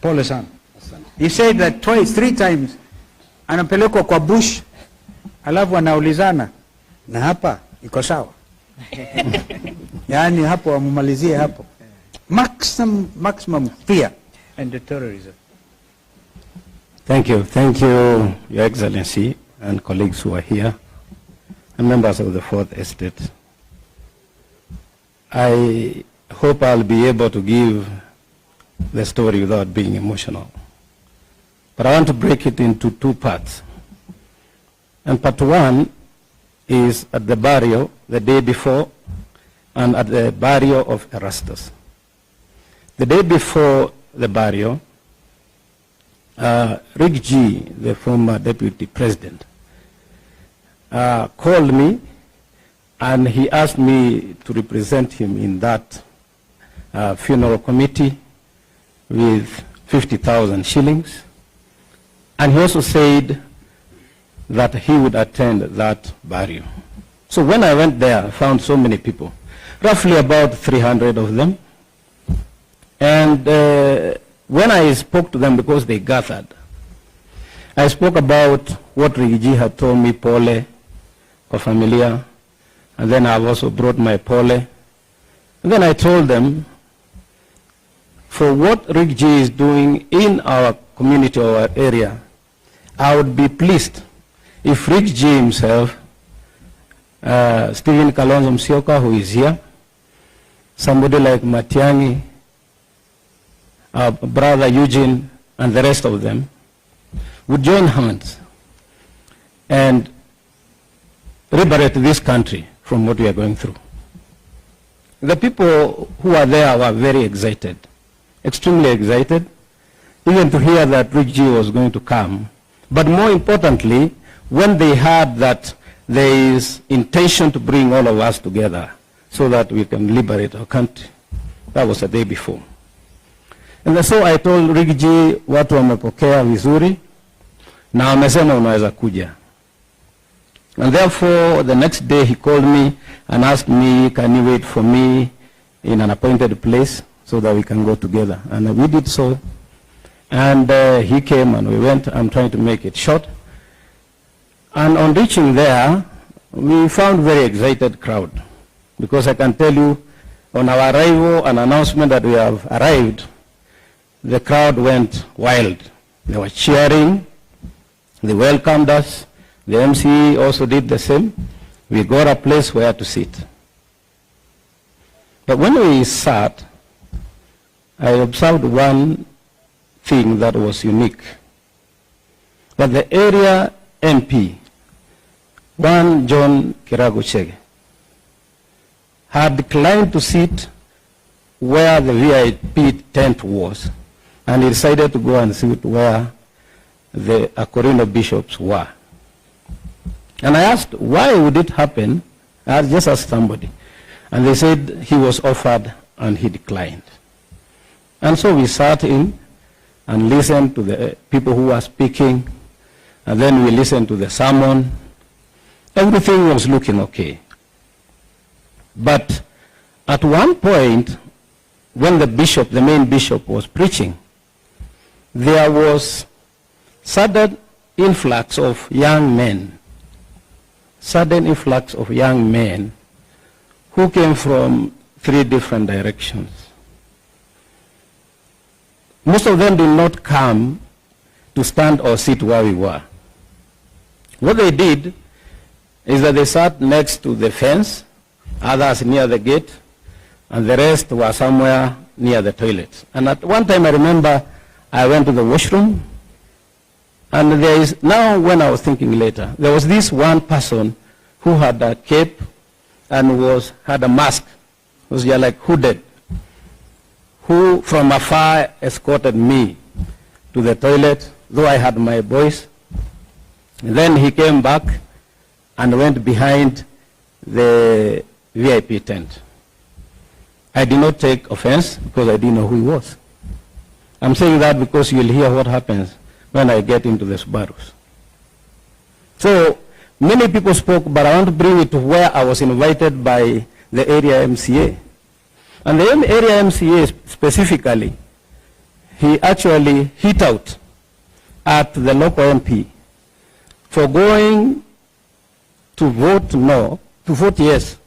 Pole sana. He said that twice, 3 times. Anapelekwa kwa bush, alafu anaulizana, na hapa iko sawa? Yani hapo wamumalizie hapo. Maximum fear and the terrorism. Thank you, Your Excellency and colleagues who are here, and members of the Fourth Estate. I hope I'll be able to give the story without being emotional. But I want to break it into 2 parts. And part 1 is at the burial the day before and at the burial of Erastus. The day before the burial, Rick G, the former deputy president, called me and he asked me to represent him in that funeral committee with 50,000 shillings. And he also said that he would attend that burial. So when I went there, I found so many people, roughly about 300 of them. And when I spoke to them, because they gathered, I spoke about what Rigiji had told me, pole, kwa familia, and then I've also brought my pole. And then I told them, for what Rigiji is doing in our community or our area, I would be pleased if Rigiji himself, Stephen Kalonzo Musyoka, who is here, somebody like Matiang'i, our brother Eugene, and the rest of them, would join hands and liberate this country from what we are going through. The people who are there were very excited, extremely excited, even to hear that Rigiji was going to come. But more importantly, when they heard that there is intention to bring all of us together so that we can liberate our country. That was the day before. And so I told Rigiji, watu wamepokea vizuri na wamesema unaweza kuja. And therefore, the next day he called me and asked me, can you wait for me in an appointed place so that we can go together? And we did so. And he came and we went. I'm trying to make it short. And on reaching there, we found a very excited crowd. Because I can tell you, on our arrival, an announcement that we have arrived, the crowd went wild. They were cheering. They welcomed us. The MC also did the same. We got a place where to sit. But when we sat, I observed one thing that was unique. That the area MP, one John Kirago Chege, had declined to sit where the VIP tent was, and he decided to go and sit where the Akorino bishops were. And I asked, why would it happen? I just asked somebody. And they said he was offered and he declined. And so we sat in and listened to the people who were speaking, and then we listened to the sermon. Everything was looking okay. But at one point, when the bishop, the main bishop, was preaching, there was sudden influx of young men, who came from 3 different directions. Most of them did not come to stand or sit where we were. What they did is that they sat next to the fence, others near the gate, and the rest were somewhere near the toilets. And at one time I remember I went to the washroom, and there is, now when I was thinking later, there was this one person who had a cape and had a mask, was like hooded, who from afar escorted me to the toilet, though I had my voice. And then he came back and went behind the VIP tent. I did not take offense because I didn't know who he was. I'm saying that because you'll hear what happens when I get into the Subarus. So many people spoke, but I want to bring it to where I was invited by the area MCA. And the area MCA specifically, he actually hit out at the local MP for going to vote no, to vote yes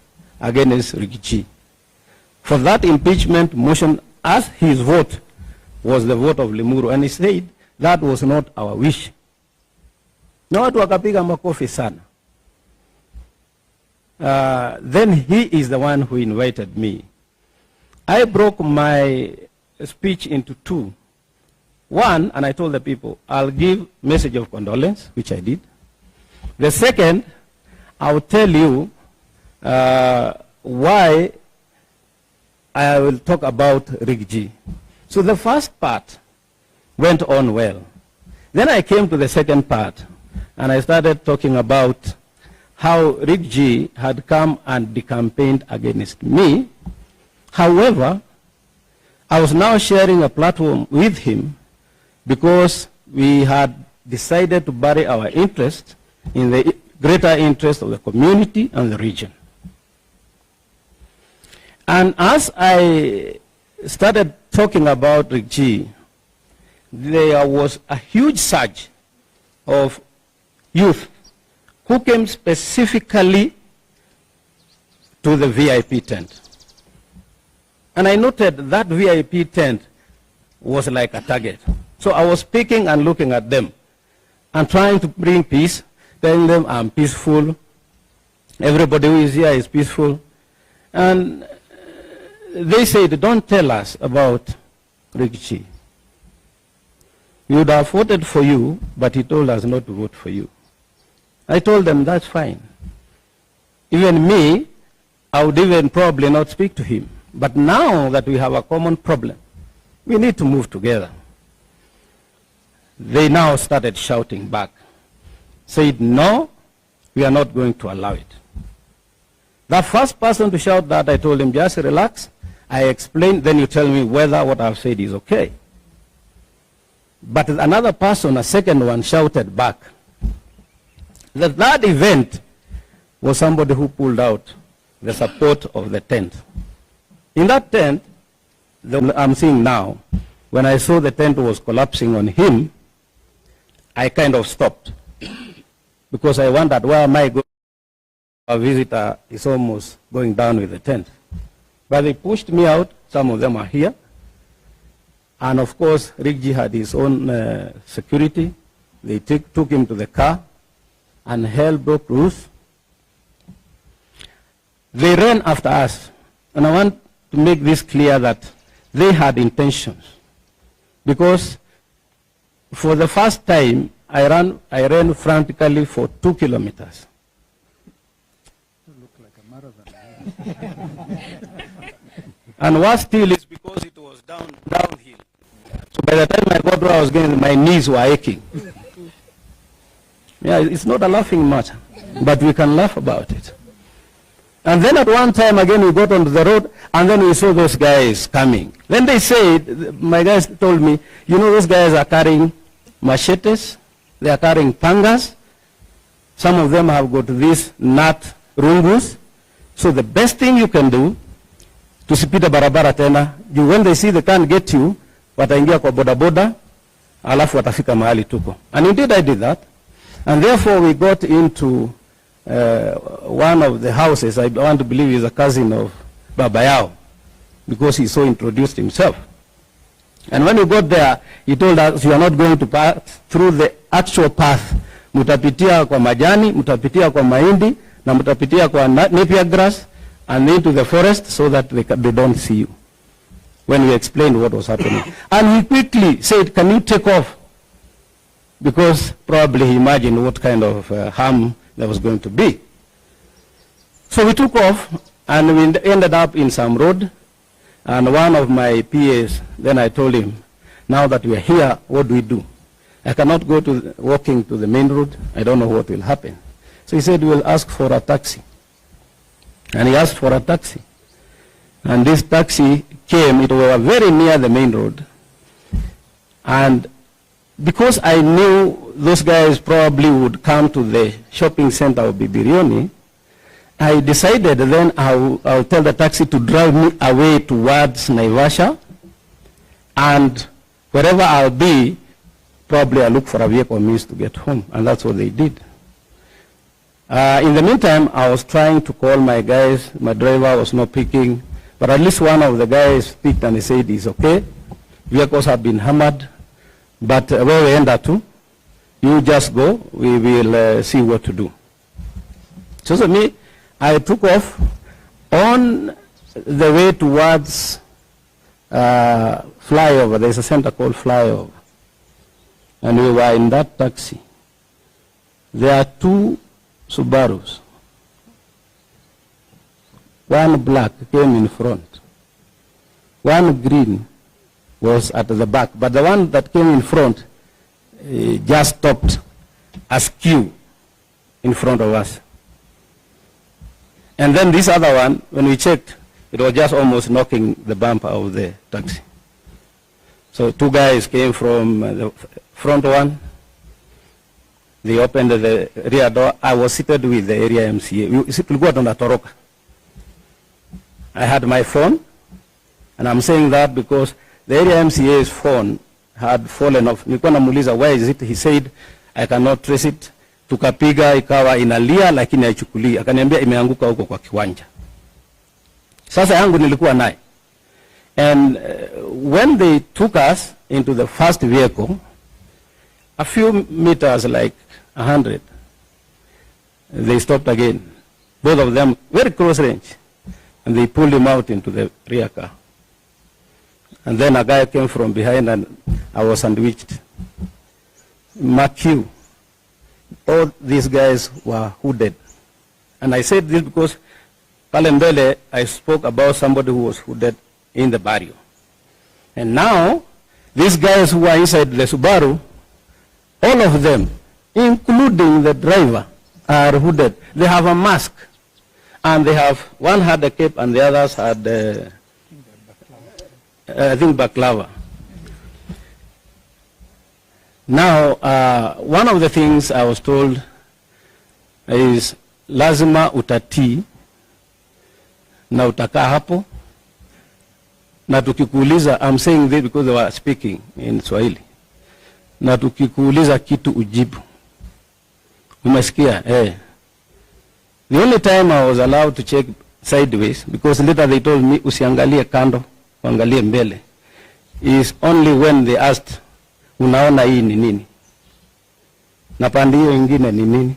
against Rigathi. For that impeachment motion, as his vote was the vote of Limuru, and he said that was not our wish. Na watu wakapiga makofi sana. Then he is the one who invited me. I broke my speech into two. One, and I told the people, I'll give message of condolence, which I did. The second, I'll tell you why I will talk about Rigathi. So the first part went on well. Then I came to the second part, and I started talking about how Rigathi had come and decampaigned against me. However, I was now sharing a platform with him because we had decided to bury our interest in the greater interest of the community and the region. And as I started talking about Rigathi, there was a huge surge of youth who came specifically to the VIP tent. And I noted that VIP tent was like a target. So I was speaking and looking at them and trying to bring peace, telling them I'm peaceful, everybody who is here is peaceful. And they said, don't tell us about Rigathi. We would have voted for you, but he told us not to vote for you. I told them, that's fine. Even me, I would even probably not speak to him. But now that we have a common problem, we need to move together. They now started shouting back, said, no, we are not going to allow it. The first person to shout that, I told him, just relax. I explained, then you tell me whether what I've said is okay. But another person, a second one, shouted back. That event was somebody who pulled out the support of the tent. In that tent, I'm seeing now, when I saw the tent was collapsing on him, I kind of stopped. Because I wondered, where am I going? Our visitor is almost going down with the tent. But they pushed me out. Some of them are here. And of course, Rigathi had his own security. They took him to the car, and hell broke loose. They ran after us. And I want to make this clear that they had intentions. Because for the first time, I ran frantically for 2 kilometers. You look like a marathon. And what still is because it was downhill. So by the time I got where I was going, my knees were aching. Yeah, it's not a laughing matter, but we can laugh about it. And then at one time again we got onto the road, and then we saw those guys coming. Then they said, my guys told me, you know, those guys are carrying machetes, they are carrying pangas. Some of them have got these nut rungus. So the best thing you can do, tusipita barabara tena, when they see they can't get you, wataingia kwa boda boda, alafu watafika mahali tuko. And indeed I did that. And therefore we got into one of the houses. I want to believe he's a cousin of Baba Yao, because he so introduced himself. And when we got there, he told us, you are not going to pass through the actual path. Mutapitia kwa majani, mutapitia kwa mahindi, na mutapitia kwa napier grass, and into the forest so that they don't see you. When we explained what was happening. And he quickly said, can you take off? Because probably he imagined what kind of harm there was going to be. So we took off, and we ended up in some road. And one of my PAs, then I told him, now that we are here, what do we do? I cannot go walking to the main road. I don't know what will happen. So he said, we'll ask for a taxi. And he asked for a taxi. And this taxi came, it was very near the main road. And because I knew those guys probably would come to the shopping center of Bibirioni, I decided then I'll tell the taxi to drive me away towards Naivasha. And wherever I'll be, probably I'll look for a vehicle means to get home. And that's what they did. In the meantime, I was trying to call my guys. My driver was not picking. But at least one of the guys picked and he said, it's okay. Vehicles have been hammered. But where we end up to, you just go. We will see what to do. So me, I took off on the way towards flyover. There's a center called Flyover. And we were in that taxi. There are two Subarus. One black came in front. One green was at the back. But the one that came in front just stopped askew in front of us. And then this other one, when we checked, it was just almost knocking the bumper of the taxi. So two guys came from the front one. They opened the rear door. I was seated with the area MCA. I had my phone, and I'm saying that because the area MCA's phone had fallen off. Nilikuwa namuuliza, where is it? He said, I cannot trace it. Tukapiga ikawa inalia lakini haichukuli. Akaniambia imeanguka huko kwa kiwanja. Sasa yangu nilikuwa naye. And when they took us into the first vehicle, a few meters, like 100, they stopped again. Both of them very close range. And they pulled him out into the rear car. And then a guy came from behind and I was sandwiched. McHugh. All these guys were hooded. And I said this because Kalembele, I spoke about somebody who was hooded in the barrio. And now, these guys who are inside the Subaru, all of them, including the driver, are hooded. They have a mask. And they have, one had a cape and the others had, I think, baklava. Now, one of the things I was told is, lazima utatii na utakaa hapo, na tukikuuliza, I'm saying this because they were speaking in Swahili, na tukikuuliza kitu ujibu. Umesikia? The only time I was allowed to check sideways, because later they told me, usiangalie kando, uangalie mbele, is only when they asked, unaona hii ni nini? Na pande hiyo ingine ni nini?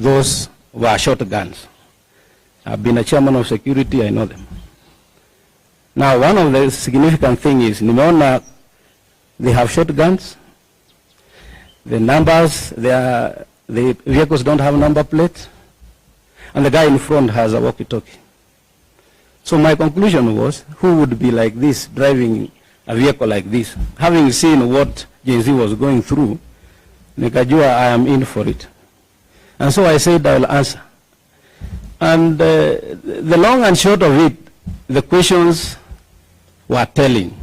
Those were shotguns. I've been a chairman of security, I know them. Now, one of the significant things is, nimeona they have shotguns. The numbers, the vehicles don't have number plates. And the guy in front has a walkie-talkie. So my conclusion was, who would be like this, driving a vehicle like this? Having seen what Gen Z was going through, nikajua I am in for it. And so I said I will answer. And the long and short of it, the questions were telling.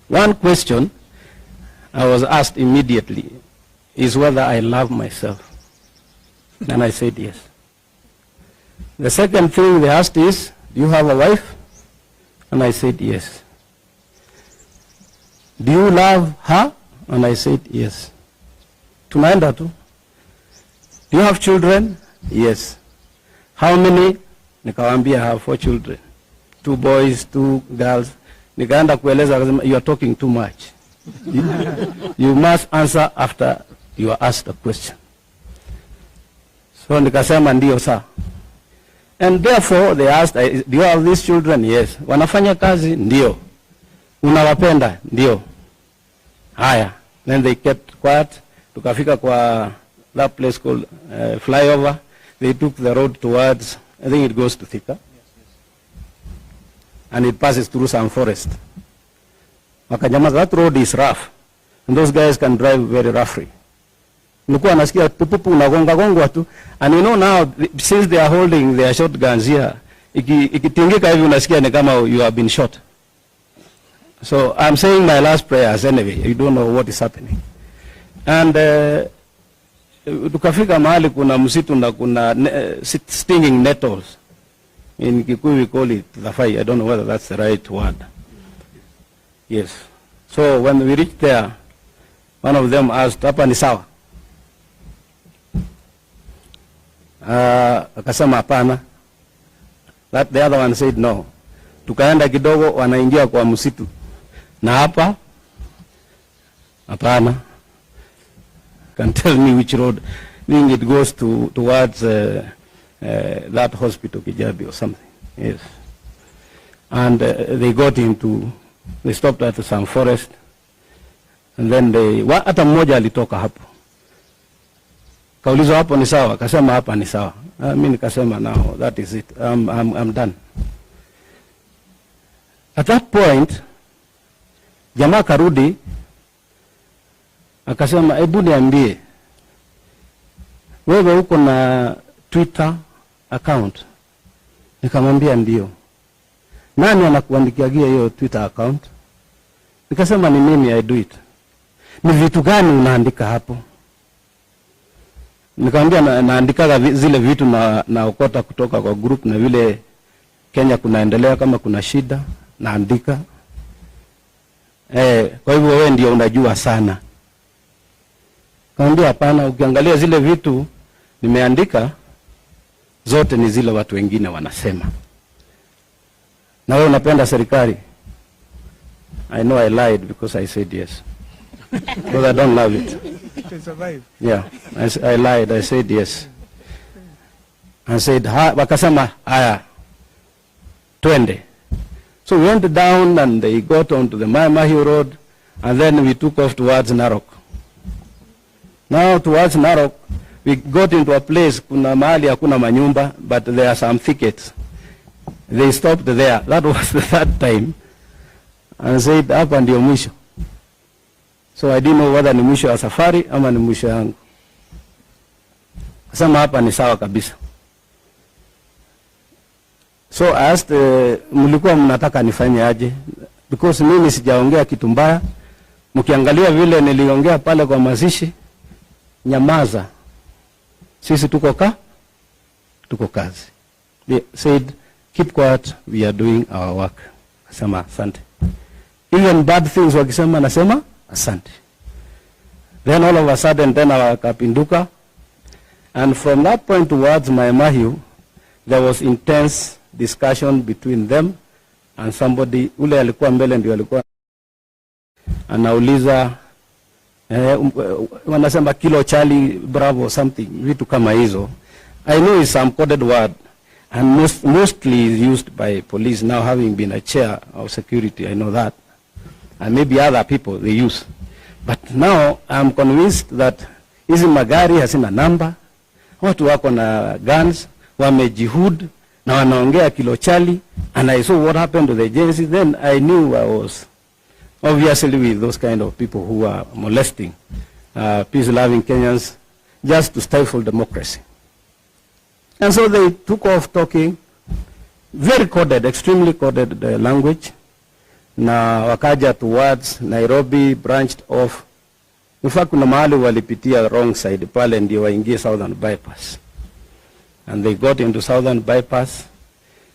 One question I was asked immediately is whether I love myself. And I said yes. The second thing they asked is, do you have a wife? And I said yes. Do you love her? And I said yes. Tunaenda tu. Do you have children? Yes. How many? Nikawambia I have 4 children. 2 boys, 2 girls. Nikaenda kueleza, you are talking too much. You must answer after you are asked a question. So nikasema ndio saa. And therefore they asked, do you have these children? Yes. Wanafanya kazi? Ndio. Unawapenda? Ndio. Haya. Then they kept quiet. Tukafika kwa that place called Flyover. They took the road towards, I think it goes to Thika. And it passes through some forest. Wakanyamaza, that road is rough. And those guys can drive very roughly. Nilikuwa nasikia pupupu unagonga gongwa tu. And you know now, since they are holding their shotguns here, ikitingika hivi unasikia ni kama you have been shot. So I'm saying my last prayers anyway. You don't know what is happening. And tukafika mahali kuna msitu na kuna stinging nettles. In Kikuyu we call it the fire. I don't know whether that's the right word. Yes. So when we reached there, one of them asked, hapa ni sawa? Akasema hapana. That the other one said no. Tukaenda kidogo, wanaingia kwa msitu. Na hapa? Hapana. Can tell me which road. I think it goes towards that hospital, Kijabi or something. Yes. And they got they stopped at some forest. And then hata mmoja alitoka hapo. Kaulizwa hapo ni sawa? Akasema hapa ni sawa. Mimi nikasema now that is it. I'm done. At that point, jamaa karudi, akasema hebu niambie, wewe uko na Twitter account? Nikamwambia ndio. Nani anakuandikia hiyo Twitter account? Nikasema ni mimi, I do it. Ni vitu gani unaandika hapo? Nikamwambia naandika zile vitu naokota kutoka kwa group na vile Kenya kunaendelea, kama kuna shida naandika. Kwa hivyo wewe ndio unajua sana. Nikamwambia hapana, ukiangalia zile vitu nimeandika zote ni zile watu wengine wanasema. Na wewe unapenda serikali? I know I lied because I said yes. Because I don't love it. To survive. Yeah, I lied. I said yes. I said, wakasema, haya, twende. So we went down and they got onto the Mahiu Road, and then we took off towards Narok. Now towards Narok, we got into a place, kuna mahali hakuna manyumba, but there are some thickets. They stopped there. That was the third time. And said, hapa ndio mwisho. So I didn't know whether ni mwisho wa safari ama ni mwisho yangu. Kasema hapa ni sawa kabisa. So I asked, mlikuwa mnataka nifanye aje? Because mimi sijaongea kitu mbaya. Mkiangalia vile niliongea pale kwa mazishi, nyamaza. Sisi tuko kazi. They said, keep quiet, we are doing our work. Kasema asante. Even bad things wakisema nasema asante. Then all of a sudden tena wakapinduka, and from that point towards Mahiu, there was intense discussion between them and somebody. Ule alikuwa mbele ndio alikuwa anauliza wanasema kilo Charlie Bravo something, vitu kama hizo. I know it's some coded word, and mostly is used by police. Now having been a chair of security, I know that, and maybe other people they use. But now I'm convinced that hizi magari hasina namba, watu wako na guns, wamejihud na wanaongea kilo Charlie, and I saw what happened to the agency. Then I knew I was obviously with those kind of people who are molesting peace-loving Kenyans just to stifle democracy. And so they took off talking, very coded, extremely coded language. Na wakaja towards Nairobi, branched off. In fact, kuna mahali walipitia wrong side, pale ndio waingie Southern Bypass. And they got into Southern Bypass.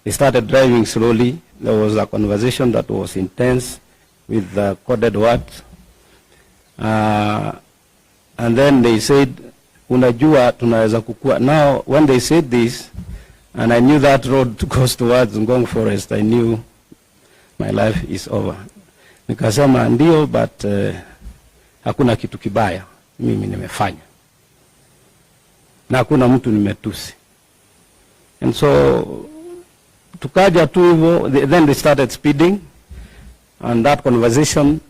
They started driving slowly. There was a conversation that was intense with the coded words. And then they said, unajua tunaweza kukua. Now, when they said this, and I knew that road goes towards Ngong Forest, I knew my life is over. Nikasema ndio, but hakuna kitu kibaya mimi nimefanya. Na hakuna mtu nimetusi. And so, tukaja tu hivyo, then they started speeding. And that conversation,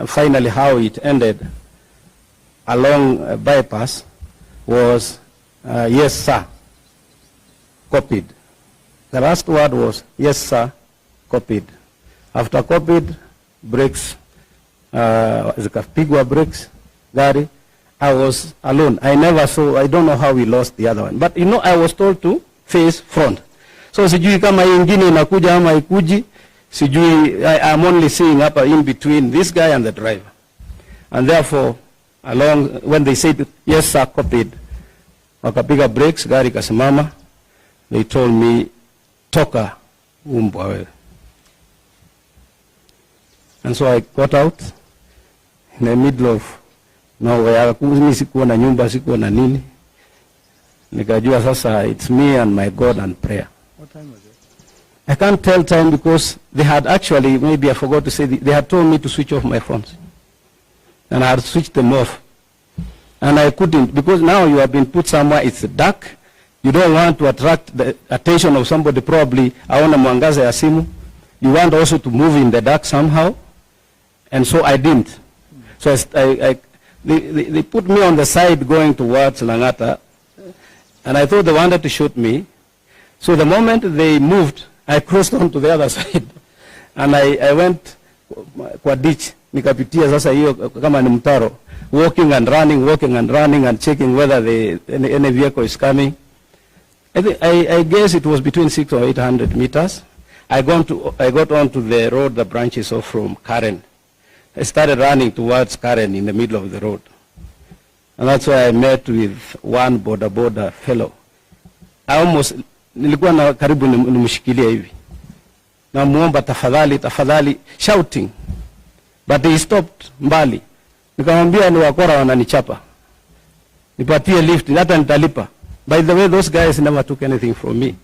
finally how it ended along bypass was, yes sir, copied. The last word was, yes sir, copied. After copied, brakes, zikapigwa brakes, gari. I was alone. I never saw, I don't know how we lost the other one. But you know, I was told to face front. So sijui kama hii ingine inakuja ama ikuji. Sijui, I'm only seeing up in between this guy and the driver. And therefore, when they said, yes sir, copied, wakapiga brakes, gari kasimama. They told me, toka umbwa wewe. And so I got out in the middle of nowhere. Mimi sikuwa na nyumba, sikuwa na nini. Nikajua sasa it's me and my God and prayer. What time was it? I can't tell time because they had actually, maybe I forgot to say, they had told me to switch off my phones. And I had switched them off. And I couldn't, because now you have been put somewhere, it's dark. You don't want to attract the attention of somebody, probably, aona mwangaza ya simu. You want also to move in the dark somehow. And so I didn't. So they put me on the side going towards Langata. And I thought they wanted to shoot me. So the moment they moved, I crossed on to the other side. And I went kwa ditch. Nikapitia sasa hiyo kama ni mtaro. Walking and running and checking whether any vehicle is coming. I guess it was between 600 or 800 meters. I got onto the road that branches off from Karen. I started running towards Karen in the middle of the road. And that's why I met with one border fellow. Nilikuwa na karibu nimshikilia hivi. Na muomba tafadhali, shouting. But he stopped mbali. Nikamwambia ni wakora wananichapa. Nipatie lift, hata nitalipa. By the way, those guys never took anything from me.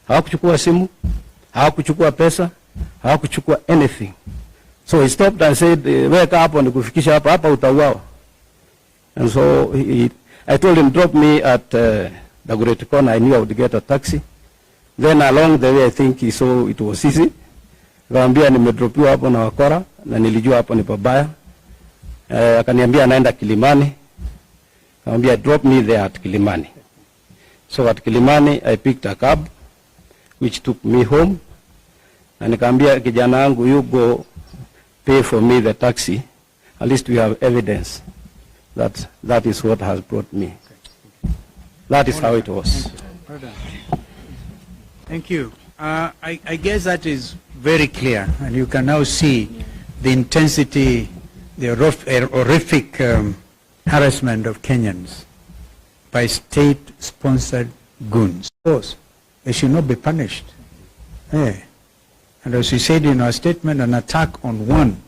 Hawakuchukua simu, hawakuchukua pesa, hawakuchukua anything. So he stopped and said, weka hapo nikufikisha hapa utauawa. And so I told him, drop me at the Great Corner. I knew I would get a taxi. Then along the way, I think he saw it was easy. Nikamwambia nimedropiwa hapo na wakora na nilijua hapo ni pabaya. Akaniambia anaenda Kilimani. Nikamwambia drop me there at Kilimani. So at Kilimani I picked a cab which took me home. Na nikamwambia kijana wangu, you go pay for me the taxi. At least we have evidence that is what has brought me. That is how it was. Well done. Thank you. I guess that is very clear, and you can now see the intensity, the horrific harassment of Kenyans by state-sponsored goons. Of course, they should not be punished. And as we said in our statement, an attack on one,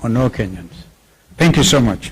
on all Kenyans. Thank you so much.